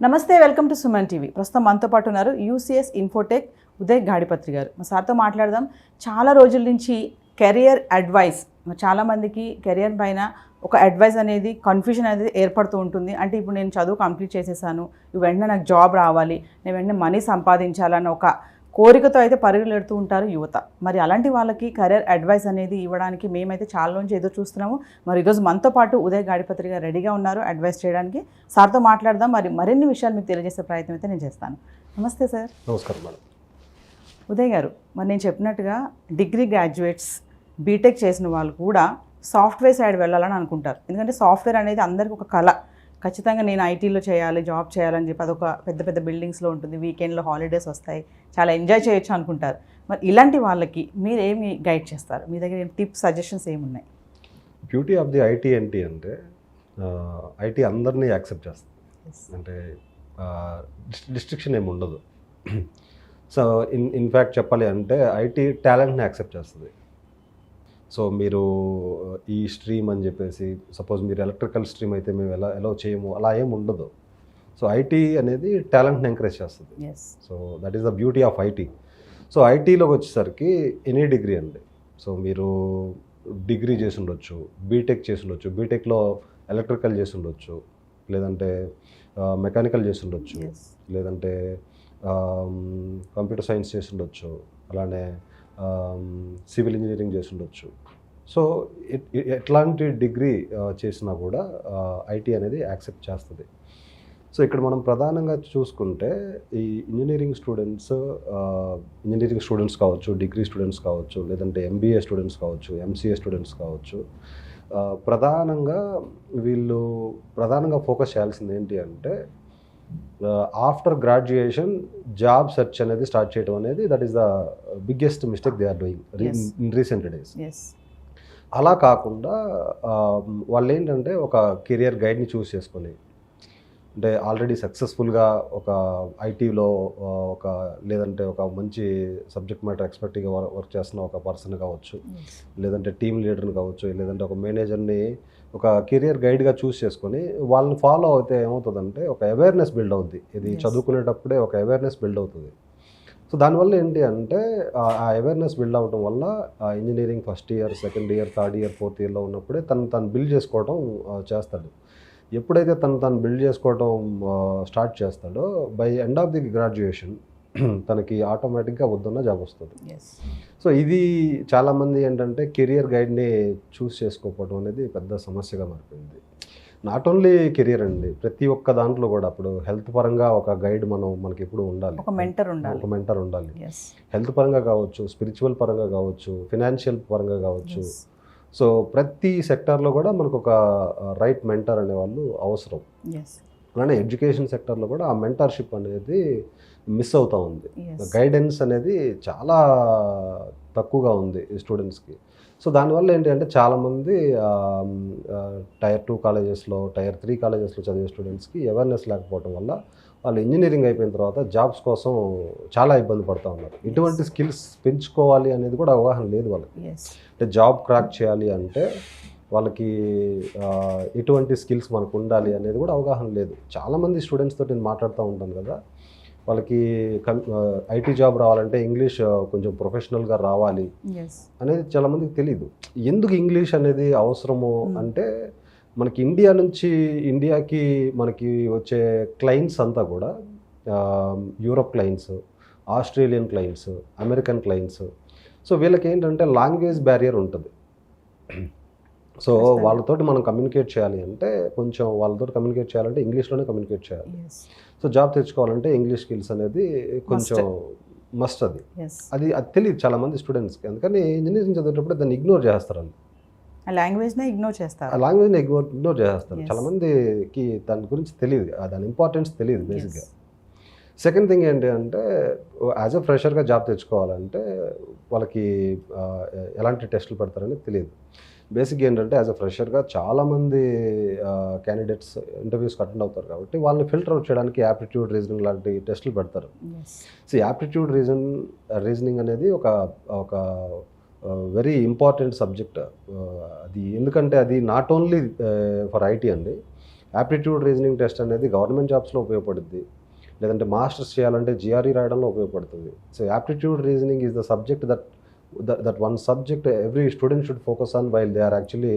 నమస్తే, welcome to Suman TV. ప్రస్తుతం మనతో పాటు ఉన్నారు యూసీఎస్ ఇన్ఫోటెక్ ఉదయ్ గాడిపత్రి గారు. మా సార్తో మాట్లాడదాం. చాలా రోజుల నుంచి కెరియర్ అడ్వైస్, చాలామందికి కెరియర్ పైన ఒక అడ్వైస్ అనేది కన్ఫ్యూజన్ అనేది ఏర్పడుతూ ఉంటుంది. అంటే ఇప్పుడు నేను చదువు కంప్లీట్ చేసేసాను, వెంటనే నాకు జాబ్ రావాలి, నేను వెంటనే మనీ సంపాదించాలన్న ఒక కోరికతో అయితే పరుగులెడుతూ ఉంటారు యువత. మరి అలాంటి వాళ్ళకి కెరియర్ అడ్వైస్ అనేది ఇవ్వడానికి మేమైతే చాలా నుంచి ఎదురు చూస్తున్నాము. మరి ఈరోజు మనతో పాటు ఉదయ్ గాడిపత్రి గారు రెడీగా ఉన్నారు అడ్వైస్ చేయడానికి. సార్తో మాట్లాడదాం. మరి మరిన్ని విషయాలు మీకు తెలియజేసే ప్రయత్నం అయితే నేను చేస్తాను. నమస్తే సార్. నమస్కారం మేడం. ఉదయ్ గారు, మరి నేను చెప్పినట్టుగా డిగ్రీ గ్రాడ్యుయేట్స్, బీటెక్ చేసిన వాళ్ళు కూడా సాఫ్ట్వేర్ సైడ్ వెళ్ళాలని అనుకుంటారు. ఎందుకంటే సాఫ్ట్వేర్ అనేది అందరికీ ఒక కళ. ఖచ్చితంగా నేను ఐటీలో చేయాలి, జాబ్ చేయాలని చెప్పి అదొక పెద్ద పెద్ద బిల్డింగ్స్లో ఉంటుంది, వీకెండ్లో హాలిడేస్ వస్తాయి, చాలా ఎంజాయ్ చేయొచ్చు అనుకుంటారు. మరి ఇలాంటి వాళ్ళకి మీరు ఏమి గైడ్ చేస్తారు? మీ దగ్గర టిప్స్, సజెషన్స్ ఏమున్నాయి? బ్యూటీ ఆఫ్ ది ఐటీ ఏంటి అంటే ఐటీ అందరినీ యాక్సెప్ట్ చేస్తుంది. అంటే డిస్ట్రిక్షన్ ఏమి ఉండదు. సో ఇన్ఫ్యాక్ట్ చెప్పాలి అంటే ఐటీ టాలెంట్ని యాక్సెప్ట్ చేస్తుంది. సో మీరు ఈ స్ట్రీమ్ అని చెప్పేసి, సపోజ్ మీరు ఎలక్ట్రికల్ స్ట్రీమ్ అయితే మేము ఎలా చేయము, అలా ఏమి ఉండదు. సో ఐటీ అనేది టాలెంట్ని ఎంకరేజ్ చేస్తుంది. So that is the beauty of IT. So ఐటీలోకి వచ్చేసరికి ఎనీ డిగ్రీ అండి. సో మీరు డిగ్రీ చేసి ఉండొచ్చు, బీటెక్ చేసి ఉండొచ్చు, బీటెక్లో ఎలక్ట్రికల్ చేసి ఉండొచ్చు, లేదంటే మెకానికల్ చేసి ఉండొచ్చు, లేదంటే కంప్యూటర్ సైన్స్ చేసి ఉండొచ్చు, అలానే సివిల్ ఇంజనీరింగ్ చేసి ఉండొచ్చు. సో ఎట్లాంటి డిగ్రీ చేసినా కూడా ఐటీ అనేది యాక్సెప్ట్ చేస్తుంది. సో ఇక్కడ మనం ప్రధానంగా చూసుకుంటే ఈ ఇంజనీరింగ్ స్టూడెంట్స్ కావచ్చు, డిగ్రీ స్టూడెంట్స్ కావచ్చు, లేదంటే ఎంబీఏ స్టూడెంట్స్ కావచ్చు, ఎంసీఏ స్టూడెంట్స్ కావచ్చు, ప్రధానంగా ఫోకస్ చేయాల్సింది ఏంటి అంటే ఆఫ్టర్ గ్రాడ్యుయేషన్ జాబ్ సెర్చ్ అనేది స్టార్ట్ చేయడం అనేది that is the biggest mistake they are doing in recent days. అలా కాకుండా వాళ్ళు ఏంటంటే ఒక కెరియర్ గైడ్ని చూస్ చేసుకొని, అంటే ఆల్రెడీ సక్సెస్ఫుల్గా ఒక ఐటీలో లేదంటే ఒక మంచి సబ్జెక్ట్ మ్యాటర్ ఎక్స్పర్ట్గా వర్క్ చేస్తున్న ఒక పర్సన్ కావచ్చు, లేదంటే టీమ్ లీడర్ని కావచ్చు, లేదంటే ఒక మేనేజర్ని ఒక కెరియర్ గైడ్గా చూస్ చేసుకొని వాళ్ళని ఫాలో అయితే ఏమవుతుందంటే ఒక అవేర్నెస్ బిల్డ్ అవుద్ది. ఇది చదువుకునేటప్పుడే ఒక అవేర్నెస్ బిల్డ్ అవుతుంది. సో దానివల్ల ఏంటి అంటే ఆ అవేర్నెస్ బిల్డ్ అవ్వడం వల్ల engineering first year, second year, third year, fourth ఇయర్లో ఉన్నప్పుడే తను బిల్డ్ చేసుకోవడం చేస్తాడు. ఎప్పుడైతే తను బిల్డ్ చేసుకోవడం స్టార్ట్ చేస్తాడో by end of the graduation తనకి ఆటోమేటిక్గా వద్దున్న జాబ్ వస్తుంది. సో ఇది చాలామంది ఏంటంటే కెరియర్ గైడ్ని చూస్ చేసుకోకపోవడం అనేది పెద్ద సమస్యగా మారిపోయింది. నాట్ ఓన్లీ కెరియర్ అండి, ప్రతి ఒక్క దాంట్లో కూడా. ఇప్పుడు హెల్త్ పరంగా ఒక గైడ్ మనకి ఎప్పుడు ఉండాలి, ఒక మెంటర్ ఉండాలి. హెల్త్ పరంగా కావచ్చు, స్పిరిచువల్ పరంగా కావచ్చు, ఫినాన్షియల్ పరంగా కావచ్చు. సో ప్రతి సెక్టార్లో కూడా మనకు ఒక రైట్ మెంటర్ అనేవాళ్ళు అవసరం. అలానే ఎడ్యుకేషన్ సెక్టర్లో కూడా ఆ మెంటర్షిప్ అనేది మిస్ అవుతూ ఉంది. గైడెన్స్ అనేది చాలా తక్కువగా ఉంది ఈ స్టూడెంట్స్కి. సో దానివల్ల ఏంటి అంటే చాలామంది టైర్ 2 కాలేజెస్లో, టైర్ 3 కాలేజెస్లో చదివే స్టూడెంట్స్కి అవేర్నెస్ లేకపోవడం వల్ల వాళ్ళు ఇంజనీరింగ్ అయిపోయిన తర్వాత జాబ్స్ కోసం చాలా ఇబ్బంది పడుతూ ఉన్నారు. ఇటువంటి స్కిల్స్ పెంచుకోవాలి అనేది కూడా అవగాహన లేదు వాళ్ళకి. అంటే జాబ్ క్రాక్ చేయాలి అంటే వాళ్ళకి ఎటువంటి స్కిల్స్ మనకు ఉండాలి అనేది కూడా అవగాహన లేదు. చాలామంది స్టూడెంట్స్ తోటి నేను మాట్లాడుతూ ఉంటాను కదా, వాళ్ళకి ఐటీ జాబ్ రావాలంటే ఇంగ్లీష్ కొంచెం ప్రొఫెషనల్గా రావాలి అనేది చాలామందికి తెలీదు. ఎందుకు ఇంగ్లీష్ అనేది అవసరము అంటే మనకి ఇండియాకి మనకి వచ్చే క్లయింట్స్ అంతా కూడా Europe clients, Australian clients, American clients. So వీళ్ళకి ఏంటంటే లాంగ్వేజ్ బ్యారియర్ ఉంటుంది. సో వాళ్ళతోటి మనం కమ్యూనికేట్ చేయాలి అంటే ఇంగ్లీష్లోనే కమ్యూనికేట్ చేయాలి. సో జాబ్ తెచ్చుకోవాలంటే ఇంగ్లీష్ స్కిల్స్ అనేది కొంచెం మస్ట్. అది తెలియదు చాలామంది స్టూడెంట్స్కి. అందుకని ఇంజనీరింగ్ చదివేటప్పుడు దాన్ని ఇగ్నోర్ చేస్తారు. లాంగ్వేజ్ని ఇగ్నోర్ చేస్తారు. చాలామందికి దాని గురించి తెలియదు, దాని ఇంపార్టెన్స్ తెలియదు బేసిక్గా. సెకండ్ థింగ్ ఏంటి అంటే యాజ్ అ ఫ్రెషర్గా జాబ్ తెచ్చుకోవాలంటే వాళ్ళకి ఎలాంటి టెస్టులు పెడతారని తెలియదు. బేసిక్గా ఏంటంటే యాజ్ అ ఫ్రెషర్గా చాలామంది క్యాండిడేట్స్ ఇంటర్వ్యూస్కి అటెండ్ అవుతారు కాబట్టి వాళ్ళని ఫిల్టర్ అవుట్ చేయడానికి యాప్టిట్యూడ్, రీజనింగ్ లాంటి టెస్టులు పెడతారు. సో యాప్టిట్యూడ్, రీజనింగ్ అనేది ఒక వెరీ ఇంపార్టెంట్ సబ్జెక్ట్. అది ఎందుకంటే అది నాట్ ఓన్లీ ఫర్ ఐటీ అండి, యాప్టిట్యూడ్ రీజనింగ్ టెస్ట్ అనేది గవర్నమెంట్ జాబ్స్లో ఉపయోగపడుద్ది, లేదంటే మాస్టర్స్ చేయాలంటే జిఆర్ఈ రాయడంలో ఉపయోగపడుతుంది. So aptitude reasoning is the subject that one subject every student should focus on while they are actually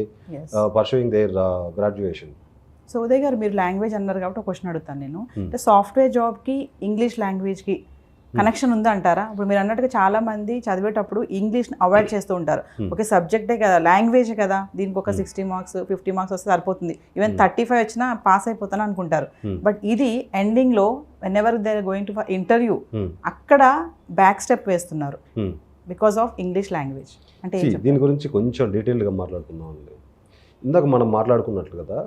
pursuing their graduation. So Uday గారు మీరు లాంగ్వేజ్ అన్నారు కాబట్టి ఒక క్వశ్చన్ అడుగుతాను నేను. అంటే సాఫ్ట్వేర్ జాబ్కి ఇంగ్లీష్ లాంగ్వేజ్కి కనెక్షన్ ఉందా అంటారా? ఇప్పుడు మీరు అన్నట్టుగా చాలా మంది చదివేటప్పుడు ఇంగ్లీష్ అవాయిడ్ చేస్తూ ఉంటారు. ఓకే సబ్జెక్టే కదా, లాంగ్వేజే కదా, దీనికి ఒక 60 మార్క్స్ 50 మార్క్స్ వస్తే సరిపోతుంది, ఈవెన్ 35 వచ్చినా పాస్ అయిపోతాను అనుకుంటారు. బట్ ఇది ఎండింగ్లో whenever they are going to for interview అక్కడ బ్యాక్ స్టెప్ వేస్తున్నారు బికాస్ ఆఫ్ ఇంగ్లీష్ లాంగ్వేజ్. అంటే దీని గురించి కొంచెం డీటెయిల్గా మాట్లాడుకుందాం అండి. ఇందాక మనం మాట్లాడుకున్నట్లు కదా,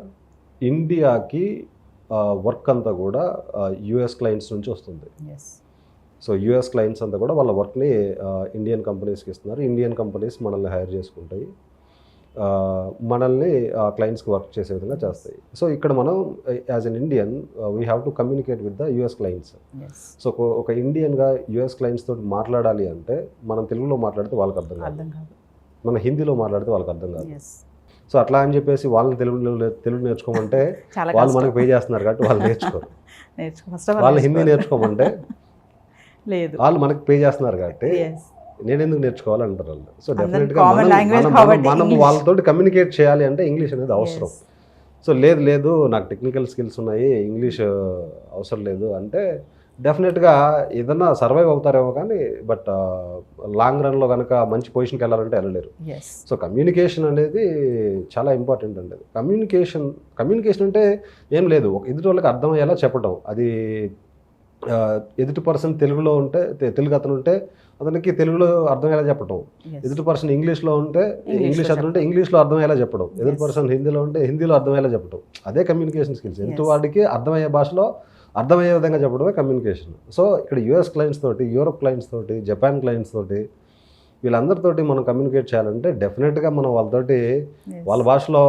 ఇండియాకి వర్క్ అంతా కూడా యుఎస్ క్లయింట్స్ నుంచి వస్తుంది. సో యూఎస్ క్లయింట్స్ అంతా కూడా వాళ్ళ వర్క్ని ఇండియన్ కంపెనీస్కి ఇస్తున్నారు. ఇండియన్ కంపెనీస్ మనల్ని హైర్ చేసుకుంటాయి, మనల్ని క్లయింట్స్కి వర్క్ చేసే విధంగా చేస్తాయి. సో ఇక్కడ మనం as an Indian we have to communicate with the US clients. So ఒక ఇండియన్గా యూఎస్ క్లయింట్స్ తోటి మాట్లాడాలి అంటే మనం తెలుగులో మాట్లాడితే వాళ్ళకి అర్థం కాదు, మన హిందీలో మాట్లాడితే వాళ్ళకి అర్థం కాదు. సో అట్లా అని చెప్పేసి వాళ్ళని తెలుగు నేర్చుకోమంటే వాళ్ళు మనకు పే చేస్తున్నారు కాబట్టి వాళ్ళు నేర్చుకోరు. వాళ్ళు హిందీ నేర్చుకోమంటే లేదు, వాళ్ళు మనకు పే చేస్తున్నారు కాబట్టి నేను ఎందుకు నేర్చుకోవాలంటారు వాళ్ళు. సో డెఫినెట్గా మనం వాళ్ళతో కమ్యూనికేట్ చేయాలి అంటే ఇంగ్లీష్ అనేది అవసరం. సో లేదు నాకు టెక్నికల్ స్కిల్స్ ఉన్నాయి, ఇంగ్లీష్ అవసరం లేదు అంటే డెఫినెట్గా ఏదన్నా సర్వైవ్ అవుతారేమో కానీ బట్ లాంగ్ రన్లో కనుక మంచి పొజిషన్కి వెళ్ళాలంటే వెళ్ళలేరు. సో కమ్యూనికేషన్ అనేది చాలా ఇంపార్టెంట్ అండి. కమ్యూనికేషన్ అంటే ఏం లేదు, ఎదుటి వాళ్ళకి అర్థమయ్యేలా చెప్పడం. అది ఎదుటి పర్సన్ తెలుగులో ఉంటే తెలుగు అతను ఉంటే అతనికి తెలుగులో అర్థమయ్యేలా చెప్పడం, ఎదుటి పర్సన్ ఇంగ్లీష్లో ఉంటే ఇంగ్లీష్ అతను ఉంటే ఇంగ్లీష్లో అర్థమయ్యేలా చెప్పడం, ఎదుటి పర్సన్ హిందీలో ఉంటే హిందీలో అర్థమయ్యేలా చెప్పడం. అదే కమ్యూనికేషన్ స్కిల్స్. ఎదుటి వాడికి అర్థమయ్యే భాషలో అర్థమయ్యే విధంగా చెప్పడమే కమ్యూనికేషన్. సో ఇక్కడ యూఎస్ క్లయింట్స్ తోటి, యూరోప్ క్లయింట్స్ తోటి, జపాన్ క్లయింట్స్ తోటి, వీళ్ళందరితోటి మనం కమ్యూనికేట్ చేయాలంటే డెఫినెట్గా మనం వాళ్ళతోటి వాళ్ళ భాషలో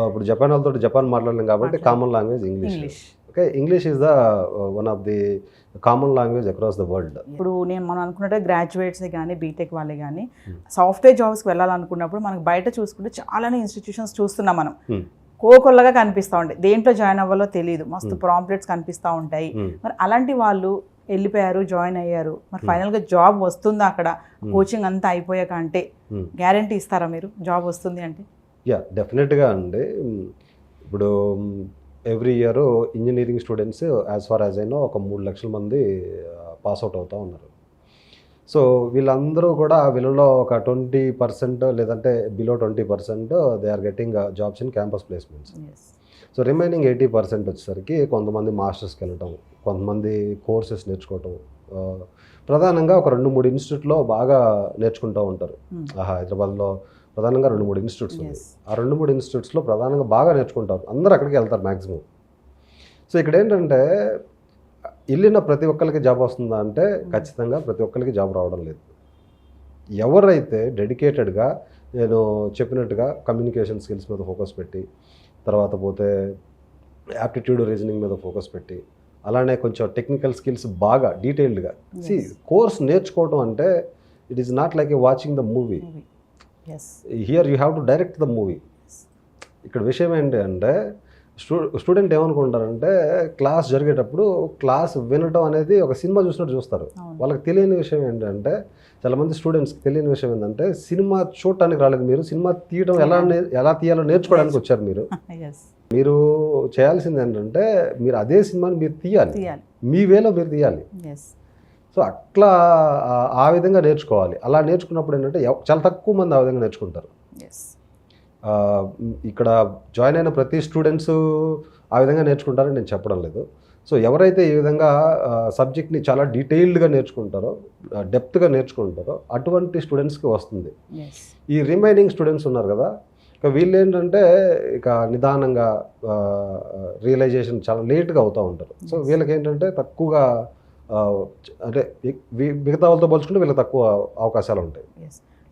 ఇప్పుడు జపాన్ వాళ్ళతోటి జపాన్ మాట్లాడలేం కాబట్టి common language English. Okay, English is the one of the common language across the world. ఇప్పుడు మనం అనుకున్నట్టు గ్రాడ్యుయేట్స్ కానీ బీటెక్ వాళ్ళే కానీ సాఫ్ట్వేర్ జాబ్స్కి వెళ్ళాలనుకున్నప్పుడు మనకు బయట చూసుకుంటే చాలానే ఇన్స్టిట్యూషన్స్ చూస్తున్నాం మనం, కోకొల్లగా కనిపిస్తూ ఉంటాయి, దేంట్లో జాయిన్ అవ్వాలో తెలియదు, మస్తు ప్రాంప్లెట్స్ కనిపిస్తూ ఉంటాయి. మరి అలాంటి వాళ్ళు వెళ్ళిపోయారు, జాయిన్ అయ్యారు, మరి ఫైనల్గా జాబ్ వస్తుందా అక్కడ కోచింగ్ అంతా అయిపోయాక? అంటే గ్యారంటీ ఇస్తారా మీరు జాబ్ వస్తుంది అంటే? యా డెఫినెట్గా అండి. ఇప్పుడు every year engineering students as far as అయినా ఒక 3 లక్షల మంది పాస్అవుట్ అవుతూ ఉన్నారు. సో వీళ్ళందరూ కూడా వీళ్ళలో ఒక 20% లేదంటే below 20% they are getting jobs in campus placements. So remaining 80% వచ్చేసరికి కొంతమంది మాస్టర్స్కి వెళ్ళటం, కొంతమంది కోర్సెస్ నేర్చుకోవటం. ప్రధానంగా ఒక 2-3 ఇన్స్టిట్యూట్లో బాగా నేర్చుకుంటూ ఉంటారు. హైదరాబాద్లో ప్రధానంగా 2-3 ఇన్స్టిట్యూట్స్ ఉన్నాయి. ఆ 2-3 ఇన్స్టిట్యూట్స్లో ప్రధానంగా బాగా నేర్చుకుంటారు, అందరూ అక్కడికి వెళ్తారు మ్యాక్సిమం. సో ఇక్కడ ఏంటంటే వెళ్ళిన ప్రతి ఒక్కరికి జాబ్ వస్తుందా అంటే ఖచ్చితంగా ప్రతి ఒక్కరికి జాబ్ రావడం లేదు. ఎవరైతే డెడికేటెడ్గా నేను చెప్పినట్టుగా కమ్యూనికేషన్ స్కిల్స్ మీద ఫోకస్ పెట్టి, తర్వాత పోతే యాప్టిట్యూడ్ రీజనింగ్ మీద ఫోకస్ పెట్టి, అలానే కొంచెం టెక్నికల్ స్కిల్స్ బాగా డీటెయిల్డ్గా కోర్స్ నేర్చుకోవడం అంటే it is not like A watching the movie. Here you have to direct the movie. ఇక్కడ విషయం ఏంటి అంటే స్టూడెంట్ ఏమనుకుంటారంటే క్లాస్ జరిగేటప్పుడు క్లాస్ వినటం అనేది ఒక సినిమా చూసినట్టు చూస్తారు. వాళ్ళకి తెలియని విషయం ఏంటంటే, చాలామంది స్టూడెంట్స్కి తెలియని విషయం ఏంటంటే సినిమా చూడటానికి రాలేదు మీరు, సినిమా తీయడం ఎలా తీయాలో నేర్చుకోవడానికి వచ్చారు. మీరు చేయాల్సింది ఏంటంటే మీరు అదే సినిమాని మీరు తీయాలి, మీ వేలో మీరు తీయాలి. సో అట్లా ఆ విధంగా నేర్చుకోవాలి. అలా నేర్చుకున్నప్పుడు ఏంటంటే చాలా తక్కువ మంది ఆ విధంగా నేర్చుకుంటారు. ఇక్కడ జాయిన్ అయిన ప్రతి స్టూడెంట్స్ ఆ విధంగా నేర్చుకుంటారని నేను చెప్పడం లేదు. సో ఎవరైతే ఈ విధంగా సబ్జెక్ట్ని చాలా డీటెయిల్డ్గా నేర్చుకుంటారో, డెప్త్గా నేర్చుకుంటారో అటువంటి స్టూడెంట్స్కి వస్తుంది. ఈ రిమైనింగ్ స్టూడెంట్స్ ఉన్నారు కదా, ఇక వీళ్ళు ఏంటంటే ఇక నిదానంగా రియలైజేషన్ చాలా లేట్గా అవుతూ ఉంటారు. సో వీళ్ళకి ఏంటంటే తక్కువగా అంటే మిగతా వాళ్ళతో పోల్చుకుంటే వీళ్ళకి తక్కువ అవకాశాలు ఉంటాయి.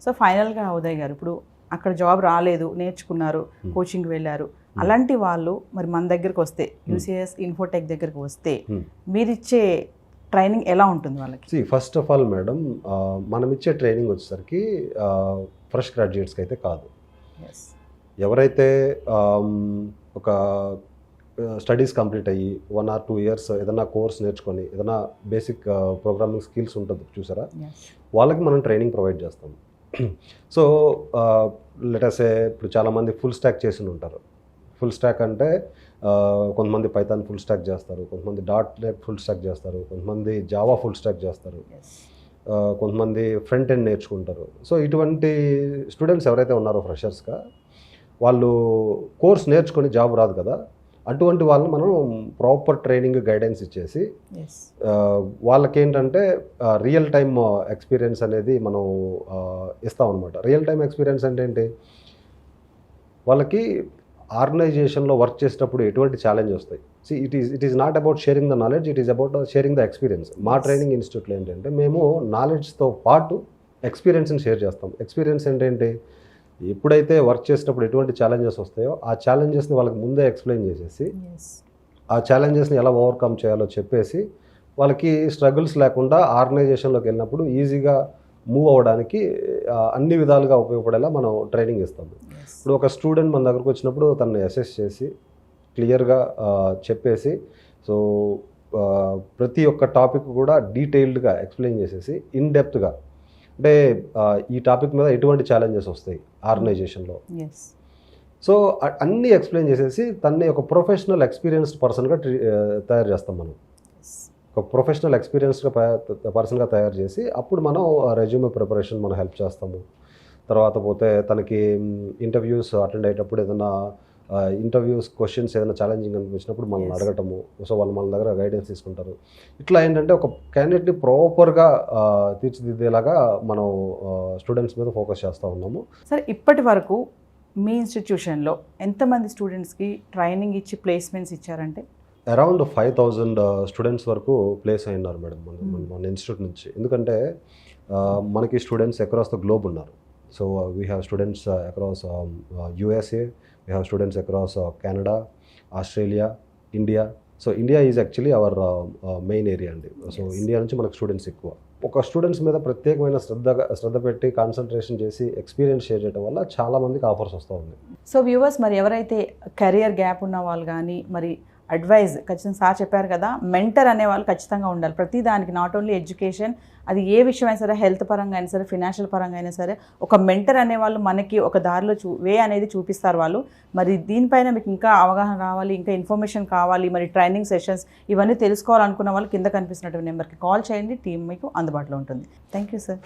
సో ఫైనల్గా ఉదయ్ గారు, ఇప్పుడు అక్కడ జాబ్ రాలేదు, నేర్చుకున్నారు, కోచింగ్కి వెళ్ళారు, అలాంటి వాళ్ళు మరి మన దగ్గరకు వస్తే, యూసీఎస్ ఇన్ఫోటెక్ దగ్గరకు వస్తే మీరిచ్చే ట్రైనింగ్ ఎలా ఉంటుంది వాళ్ళకి? ఫస్ట్ ఆఫ్ ఆల్ మేడం, మనం ఇచ్చే ట్రైనింగ్ వచ్చేసరికి ఫ్రెష్ గ్రాడ్యుయేట్స్కి అయితే కాదు. ఎవరైతే ఒక స్టడీస్ కంప్లీట్ అయ్యి 1 or 2 years ఏదైనా కోర్స్ నేర్చుకొని ఏదైనా బేసిక్ ప్రోగ్రామింగ్ స్కిల్స్ ఉంటుంది చూసారా, వాళ్ళకి మనం ట్రైనింగ్ ప్రొవైడ్ చేస్తాం. సో లెటర్సే ఇప్పుడు చాలామంది ఫుల్ స్టాక్ చేసి ఉంటారు. ఫుల్ స్టాక్ అంటే కొంతమంది పైథాన్ ఫుల్ స్టాక్ చేస్తారు, కొంతమంది .NET ఫుల్ స్టాక్ చేస్తారు, కొంతమంది జావా ఫుల్ స్టాక్ చేస్తారు, కొంతమంది ఫ్రంట్ ఎండ్ నేర్చుకుంటారు. సో ఇటువంటి స్టూడెంట్స్ ఎవరైతే ఉన్నారో ఫ్రెషర్స్గా, వాళ్ళు కోర్స్ నేర్చుకొని జాబ్ రాదు కదా, అటువంటి వాళ్ళని మనం ప్రాపర్ ట్రైనింగ్ గైడెన్స్ ఇచ్చేసి వాళ్ళకేంటంటే రియల్ టైమ్ ఎక్స్పీరియన్స్ అనేది మనం ఇస్తాం అనమాట. రియల్ టైమ్ ఎక్స్పీరియన్స్ అంటే ఏంటి, వాళ్ళకి ఆర్గనైజేషన్లో వర్క్ చేసేటప్పుడు ఎటువంటి ఛాలెంజ్ వస్తాయి. It is not about sharing the knowledge, it is about sharing the experience. మా ట్రైనింగ్ ఇన్స్టిట్యూట్లో ఏంటంటే మేము నాలెడ్జ్తో పాటు ఎక్స్పీరియన్స్ని షేర్ చేస్తాం. ఎక్స్పీరియన్స్ ఏంటంటే ఎప్పుడైతే వర్క్ చేసేటప్పుడు ఎటువంటి ఛాలెంజెస్ వస్తాయో ఆ ఛాలెంజెస్ని వాళ్ళకి ముందే ఎక్స్ప్లెయిన్ చేసేసి ఆ ఛాలెంజెస్ని ఎలా ఓవర్కమ్ చేయాలో చెప్పేసి వాళ్ళకి స్ట్రగుల్స్ లేకుండా ఆర్గనైజేషన్లోకి వెళ్ళినప్పుడు ఈజీగా మూవ్ అవ్వడానికి అన్ని విధాలుగా ఉపయోగపడేలా మనం ట్రైనింగ్ ఇస్తాము. ఇప్పుడు ఒక స్టూడెంట్ మన దగ్గరకు వచ్చినప్పుడు తనని అసెస్ చేసి క్లియర్గా చెప్పేసి, సో ప్రతి ఒక్క టాపిక్ కూడా డీటెయిల్డ్గా ఎక్స్ప్లెయిన్ చేసేసి ఇన్ డెప్త్గా, అంటే ఈ టాపిక్ మీద ఎటువంటి ఛాలెంజెస్ వస్తాయి ఆర్గనైజేషన్లో, సో అన్నీ ఎక్స్ప్లెయిన్ చేసేసి తన్ని ఒక ప్రొఫెషనల్ ఎక్స్పీరియన్స్డ్ పర్సన్గా తయారు చేస్తాం మనం. ఒక ప్రొఫెషనల్ ఎక్స్పీరియన్స్డ్ పర్సన్గా తయారు చేసి అప్పుడు మనం రెజ్యూమే ప్రిపరేషన్ మనం హెల్ప్ చేస్తాము. తర్వాత పోతే తనకి ఇంటర్వ్యూస్ అటెండ్ అయ్యేటప్పుడు ఏదైనా ఇంటర్వ్యూస్ క్వశ్చన్స్ ఏదైనా ఛాలెంజింగ్ అనిపించినప్పుడు మనల్ని అడగటము, సో వాళ్ళు మన దగ్గర గైడెన్స్ తీసుకుంటారు. ఇట్లా ఏంటంటే ఒక క్యాండిడేట్ని ప్రాపర్గా తీర్చిదిద్దేలాగా మనం స్టూడెంట్స్ మీద ఫోకస్ చేస్తూ ఉన్నాము. సార్, ఇప్పటి వరకు మీ ఇన్స్టిట్యూషన్లో ఎంతమంది స్టూడెంట్స్కి ట్రైనింగ్ ఇచ్చి ప్లేస్మెంట్స్ ఇచ్చారంటే? అరౌండ్ 5,000 స్టూడెంట్స్ వరకు ప్లేస్ అయినారు మేడం మన ఇన్స్టిట్యూట్ నుంచి. ఎందుకంటే మనకి స్టూడెంట్స్ అక్రాస్ ద గ్లోబ్ ఉన్నారు. So we have students across USA, we have students across Canada, Australia, India. So India is actually our main area అండి. సో ఇండియా నుంచి మనకు స్టూడెంట్స్ ఎక్కువ. ఒక స్టూడెంట్స్ మీద ప్రత్యేకమైన శ్రద్ధ పెట్టి కాన్సన్ట్రేషన్ చేసి ఎక్స్పీరియన్స్ షేర్ చేయడం వల్ల చాలామందికి ఆఫర్స్ వస్తూ ఉంది. సో వ్యూవర్స్, మరి ఎవరైతే కెరియర్ గ్యాప్ ఉన్న వాళ్ళు కానీ, మరి అడ్వైజ్ ఖచ్చితంగా సార్ చెప్పారు కదా, మెంటర్ అనేవాళ్ళు ఖచ్చితంగా ఉండాలి ప్రతి దానికి. నాట్ ఓన్లీ ఎడ్యుకేషన్, అది ఏ విషయం అయినా సరే, హెల్త్ పరంగా అయినా సరే, ఫినాన్షియల్ పరంగా అయినా సరే, ఒక మెంటర్ అనేవాళ్ళు మనకి ఒక దారిలో వే అనేది చూపిస్తారు వాళ్ళు. మరి దీనిపైన మీకు ఇంకా అవగాహన రావాలి, ఇంకా ఇన్ఫర్మేషన్ కావాలి, మరి ట్రైనింగ్ సెషన్స్ ఇవన్నీ తెలుసుకోవాలనుకున్న వాళ్ళు కింద కనిపిస్తున్నటువంటి నెంబర్కి కాల్ చేయండి, టీం మీకు అందుబాటులో ఉంటుంది. Thank you sir.